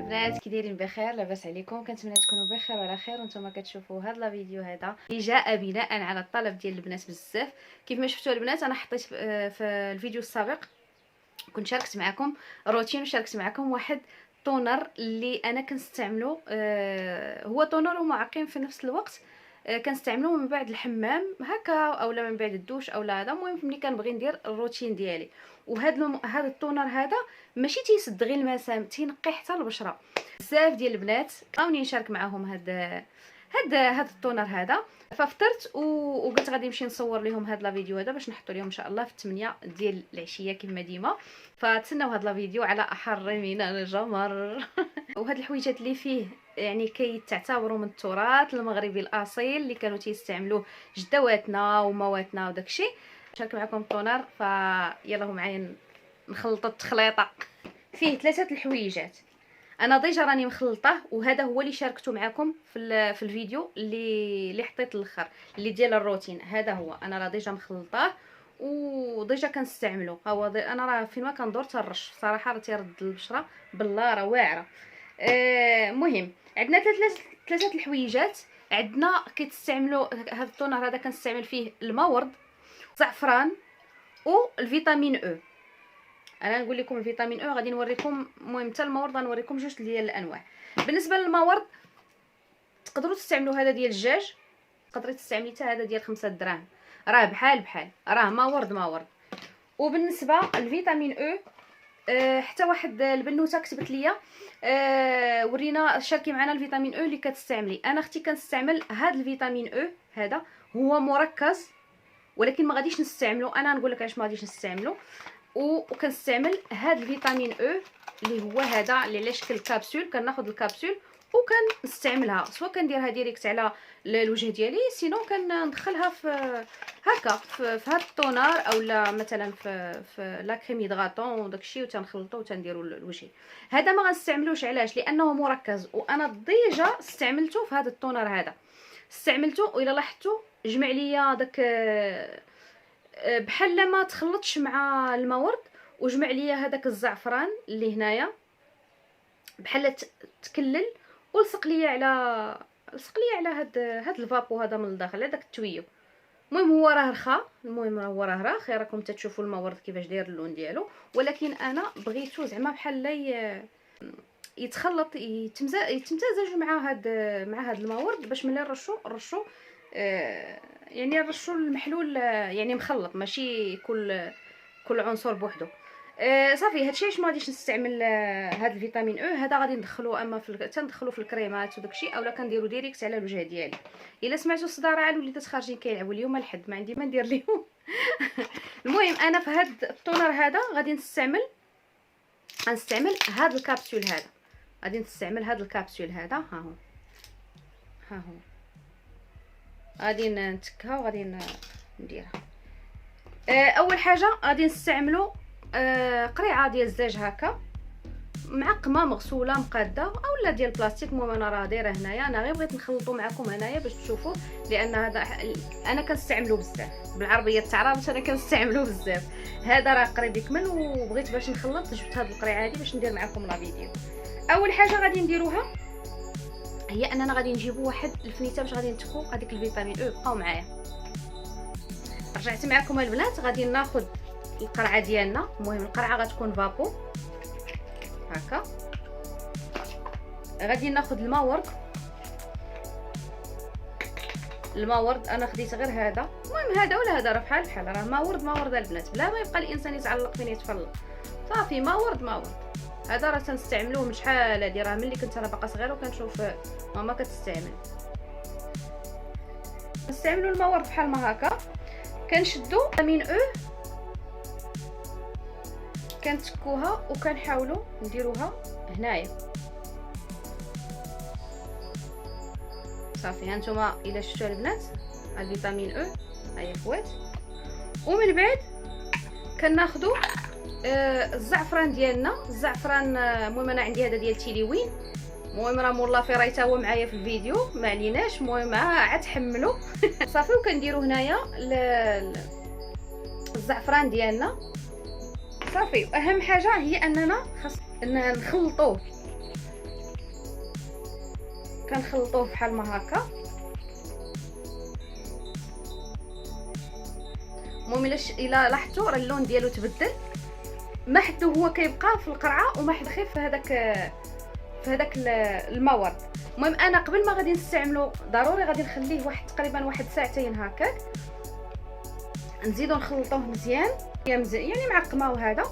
البنات كي دايرين بخير؟ لاباس عليكم؟ كنتمنى تكونوا بخير وعلى خير. وانتم كتشوفوا هذا الفيديو هذا اللي جاء بناء على الطلب ديال البنات بزاف. كيف ما شفتوا البنات انا حطيت في الفيديو السابق كنت شاركت معكم روتين وشاركت معكم واحد طونر اللي انا كنستعملو. هو طونر ومعقم في نفس الوقت. كنستعملو من بعد الحمام هكا اولا من بعد الدوش اولا هذا. المهم ملي كنبغي ندير الروتين ديالي. هذا الطونر هذا ماشي تيسد غير المسام، تينقي حتى البشره. بزاف ديال البنات عاوني نشارك معاهم هذا الطونر هذا. ففطرت وقلت غادي نمشي نصور لهم هذا الفيديو هذا باش نحطو لهم ان شاء الله في 8 ديال العشيه كما ديما. فتسناو هذا الفيديو على احر من الجمر. وهاد الحويجات اللي فيه يعني كيتعتبروا من التراث المغربي الاصيل اللي كانوا تيستعملوه جدواتنا ومواتنا وداكشي. نشارك معكم الطونر فيلا معايا نخلطوا التخليطه. فيه 3 الحويجات انا ديجا راني مخلطه، وهذا هو اللي شاركته معكم في الفيديو اللي حطيت الاخر اللي ديال الروتين. هذا هو انا راه ديجا مخلطاه وديجا كنستعملو. هو انا راه فين ما كندور تنرش صراحه راه تيرد البشره بالله راه واعره. مهم عندنا ثلاثه الحويجات. عندنا كيتستعملوا هذا الطونر هذا كنستعمل فيه المورد، الزعفران والفيتامين او. انا نقول لكم الفيتامين او غادي نوريكم. المهم حتى المورد غنوريكم جوج ديال الانواع. بالنسبه للمورد تقدروا تستعملوا هذا ديال الدجاج، تقدري تستعملي حتى هذا ديال 5 دراهم، راه بحال راه مورد. وبالنسبه للفيتامين او حتى واحد البنوته كتبت ليا ورينا شاركي معنا الفيتامين او اللي كتستعملي. انا اختي كنستعمل هذا الفيتامين او هذا، هو مركز ولكن ما غاديش نستعملو. انا نقول لك علاش ما غاديش نستعملو. وكنستعمل هذا الفيتامين او اللي هو هذا اللي على شكل كابسول. كناخذ الكابسول وكنستعملها، سواء كنديرها ديريكت على الوجه ديالي، سينو كندخلها في هكا في هذا الطونر اولا مثلا في لا كريم هيدراتون وداكشي وتنخلطو وتنديروا الوجه. هذا ما غنستعملوش علاش؟ لانه مركز وانا ديجا استعملته في هذا الطونر هذا. استعملته والا لاحظتوا جمع ليا داك بحال ما تخلطش مع المورد، وجمع ليا هذاك الزعفران اللي هنايا بحال تكلل ولصق ليا على هاد الفابو هذا من الداخل هذاك التويو. المهم هو راه رخا، هو راه راخ، راكم تتشوفوا المورد كيفاش داير اللون ديالو. ولكن انا بغيتو زعما بحال يتخلط يتمزج مع هاد المورد باش ملي نرشو يعني نرشو المحلول يعني مخلط، ماشي كل عنصر بوحدو. صافي هادشي علاش ما غاديش نستعمل هاد الفيتامين او هذا. غادي ندخلوه اما تندخلو في الكريمات وداكشي اولا كنديرو ديريكت على الوجه ديالي. الا سمعتوا الصداع راه الوليدات خارجين كيلعبوا اليوم الحد، ما عندي ما ندير ليهم. المهم انا في هاد الطونر هذا غادي غنستعمل هاد الكابسول هذا. غادي نستعمل هاد الكابسول هذا. ها هو غادي نتكها وغادي نديرها. اول حاجه غادي نستعملوا قريعه ديال الزاج هكا معقمه مغسوله مقاده اولا ديال البلاستيك. المهم انا راه دايره هنايا، انا غير بغيت نخلطو معكم هنايا باش تشوفوا، لان هذا انا كنستعملو بزاف بالعربيه تاع باش انا كنستعملو بزاف. هذا راه قريب يكمل وبغيت باش نخلط جبت هذه القريعه هذه باش ندير معكم لا فيديو. اول حاجه غادي نديروها هي اننا غادي نجيبوا واحد الفنيته باش غادي نتخو هذيك الفيتامين او. بقاو معايا. رجعت معكم البنات. غادي ناخذ القرعه ديالنا. المهم القرعه غتكون فابو هكا. غادي ناخذ المورد انا خديت غير هذا. المهم هذا ولا هذا راه بحال راه مورد البنات، بلا ما يبقى الانسان يتعلق فين يتفلق. صافي مورد هذا راه تنستعملوه من شحال هادي، راه ملي كنت انا باقا صغيره وكنشوف ماما كتستعمل. نستعملوا المورد بحال ما هكا. كنشدوا فيتامين او كنتكوها وكنحاولوا نديروها هنايا. صافي هانتوما الا شفتوا البنات الفيتامين او هاي خوات. ومن بعد كناخذوا الزعفران ديالنا. الزعفران المهم انا عندي هذا ديال تيليوين. المهم راه مولا فرايته هو معايا في الفيديو ما عليناش. المهم عاد تحملوا. صافي وكنديروا هنايا الزعفران ديالنا. صافي. واهم حاجه هي اننا خاص نخلطوه كنخلطوه بحال ما هكا. المهم الا لاحظتوا راه اللون ديالو تبدل، ما حدو هو كيبقى في القرعه وما حد غير في هذاك المورد. المهم انا قبل ما غادي نستعملو ضروري غادي نخليه تقريبا واحد ساعتين هكاك، نزيدو نخلطوه مزيان يعني معقمه. وهذا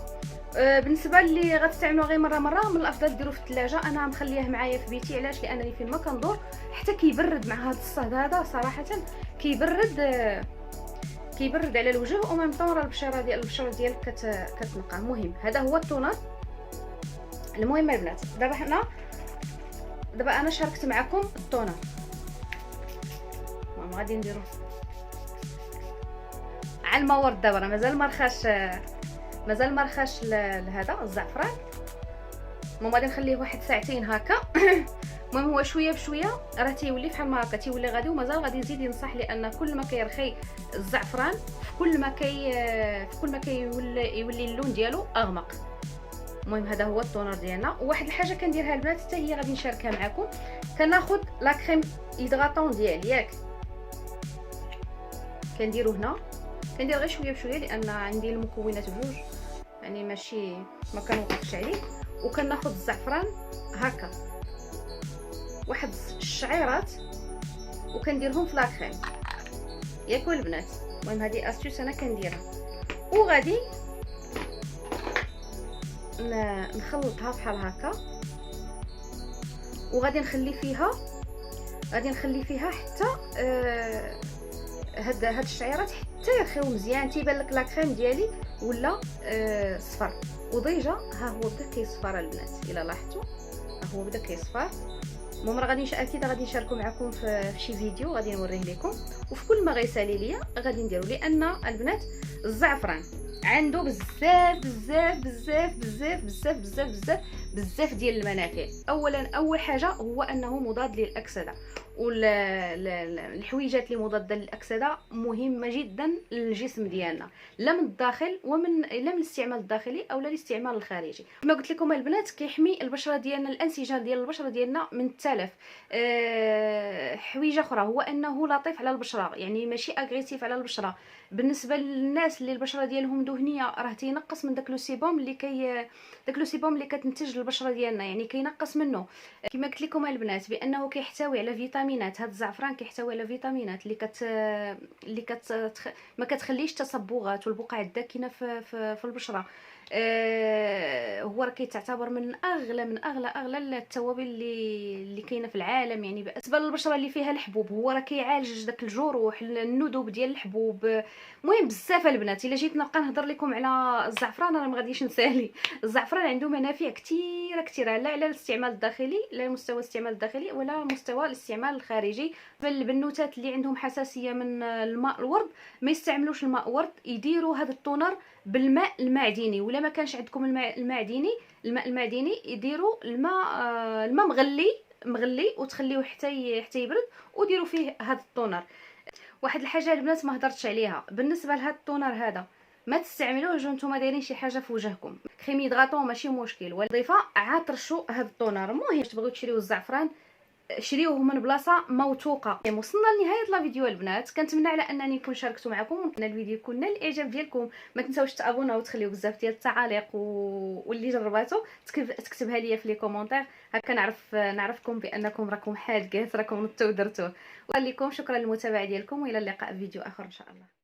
بالنسبه اللي غتستعملوه غير مره من الافضل ديروه في الثلاجه. انا مخليه معايا في بيتي، علاش؟ لانني فين ما كندور حتى كيبرد مع هذا الصهد هذا صراحه، كيبرد على الوجه وميم طون راه البشره ديالك كتنقى. المهم هذا هو التونر. المهم البنات دابا انا شاركت معكم التونر. المهم غادي نديرو على المورد. دابا راه مازال ما رخاش لهذا الزعفران. المهم غادي نخليه واحد ساعتين هكا. المهم هو شويه بشويه راه تيولي بحال ما هكا، تيولي غادي، ومازال غادي نزيد ينصح، لان كل ما كيرخي الزعفران كل ما يولي اللون ديالو اغمق. المهم هذا هو التونر ديالنا. وواحد الحاجه كنديرها البنات حتى هي غادي نشاركها معكم، كناخذ لا كريم هيدراتون ديالي ياك، كنديرو هنا، كندير غير شويه بشويه لان عندي المكونات بجوج يعني ماشي ما كنوقفش عليه. وكناخذ الزعفران هكا واحد الشعيرات وكنديرهم في لا كريم ياكل البنات. المهم هذه استيوس انا كنديرها، وغادي نخلطها بحال هكا، وغادي نخلي فيها حتى هاد الشعيرات حتى يرخيو مزيان، تيبان لك لا كريم ديالي ولا صفر. وديجا ها هو بدا كيصفر البنات، الا لاحظتوا ها هو بدا كيصفر. المهم راه اكيد غادي نشاركو معكم في شي فيديو غادي نوريه لكم. وفي كل ما غيسالي ليا غادي نديرو، لان البنات الزعفران عنده بزاف ديال المنافع. اول حاجه هو انه مضاد للاكسده، والحويجات اللي مضاده للاكسده مهمه جدا للجسم ديالنا، لا من الداخل لا من الاستعمال الداخلي او لا الاستعمال الخارجي. كما قلت لكم البنات كيحمي البشره ديالنا، الانسجه ديال البشره ديالنا من التلف. حويجه اخرى هو انه لطيف على البشره، يعني ماشي اغريسيف على البشره. بالنسبه للناس اللي البشره ديالهم دهنيه راه تينقص من داك لو سيبوم اللي كتنتج البشره ديالنا، يعني كينقص منه. كما قلت لكم البنات بانه كيحتوي على فيتامينات. هذا الزعفران كيحتوي على فيتامينات اللي ما كتخليش تصبغات والبقع الداكنه في البشره. هو راه كيتعتبر من اغلى التوابل اللي كاينه في العالم، يعني بالنسبه للبشره اللي فيها الحبوب هو راه كيعالج داك الجروح، الندوب ديال الحبوب. المهم بزاف البنات، الا جيت نبقى نهضر لكم على الزعفران انا ما غاديش نسالي. الزعفران عنده منافع كثيره لا على الاستعمال الداخلي، لا مستوى الاستعمال الداخلي ولا مستوى الاستعمال الخارجي. فالبنوتات اللي عندهم حساسيه من الماء الورد ما يستعملوش الماء ورد، يديروا هذا التونر بالماء المعدني. ولا ما كانش عندكم الماء المعدني يديروا الماء مغلي وتخليوه حتى يبرد وديروا فيه هذا التونر. واحد الحاجه البنات ما هضرتش عليها بالنسبه لهذا التونر هذا، ما تستعملوه نتوما دايرين شي حاجه في وجهكم. كريم هيدراتون ماشي مشكل، والضيفه عاد ترشوا هذا التونر. المهم تبغيو تشريو الزعفران شريوه من بلاصه موثوقه. وصلنا لنهايه لا فيديو البنات، كنتمنى على انني نكون شاركت معكم ونتمنى الفيديو يكون نال الاعجاب ديالكم. ما تنساوش تابوناو وتخليو بزاف ديال التعاليق واللي جرباتو تكتبها لي في لي كومونتير، هكا نعرفكم بانكم راكم حاجات راكم نطو درتوه. ولكم شكرا للمتابعه ديالكم، والى اللقاء في فيديو اخر ان شاء الله.